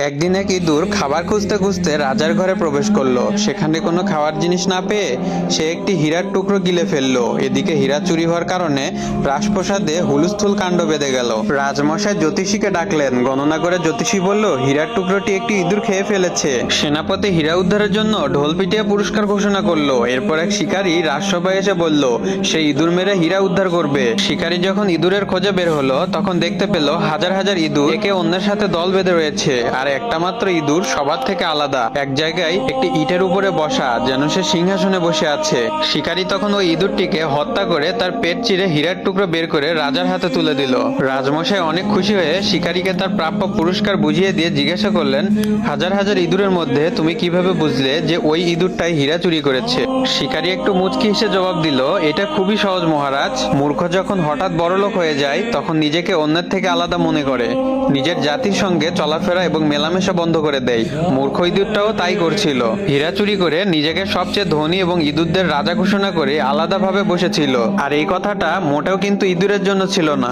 একদিন এক ইঁদুর খাবার খুঁজতে খুঁজতে রাজার ঘরে প্রবেশ করলো। সেখানে কোনো খাওয়ার জিনিস না পেয়ে সে একটি হীরার টুকরো গিলে ফেললো। এদিকে হীরা চুরি হওয়ার কারণে রাজপ্রাসাদে হুলস্থুল কাণ্ড বেঁধে গেল। রাজমশাই জ্যোতিষীকে ডাকলেন। গণনা করে জ্যোতিষী বলল, হীরার টুকরোটি একটি ইঁদুর খেয়ে ফেলেছে। সেনাপতি হীরা উদ্ধারের জন্য ঢোল পিটিয়ে পুরস্কার ঘোষণা করলো। এরপর এক শিকারী রাজসভায় এসে বলল, সে ইঁদুর মেরে হীরা উদ্ধার করবে। শিকারী যখন ইঁদুরের খোঁজে বের হলো, তখন দেখতে পেল হাজার হাজার ইঁদুর একে অন্যের সাথে দল বেঁধে রয়েছে। আর একটা মাত্র ইঁদুর সবার থেকে আলাদা, এক জায়গায় একটি ইটের উপরে বসা, যেন সে সিংহাসনে বসে আছে। শিকারী তখন ওই ইঁদুরটিকে হত্যা করে তার পেট চিরে হীরার টুকরো বের করে রাজার হাতে তুলে দিল। রাজমশাই অনেক খুশি হয়ে শিকারীকে তার প্রাপ্য পুরস্কার বুঝিয়ে দিয়ে জিজ্ঞাসা করলেন, হাজার হাজার ইঁদুরের মধ্যে তুমি কিভাবে বুঝলে যে ওই ইঁদুরটাই হীরা চুরি করেছে? শিকারী একটু মুচকি হেসে জবাব দিল, এটা খুবই সহজ মহারাজ। মূর্খ যখন হঠাৎ বড়লোক হয়ে যায়, তখন নিজেকে অন্যের থেকে আলাদা মনে করে, নিজের জাতির সঙ্গে চলাফেরা এবং মেলামেশা বন্ধ করে দেয়। মূর্খ ইঁদুরটাও তাই করছিল। হীরা চুরি করে নিজেকে সবচেয়ে ধনী এবং ইঁদুরদের রাজা ঘোষণা করে আলাদাভাবে বসেছিল। আর এই কথাটা মোটেও কিন্তু ইঁদুরের জন্য ছিল না।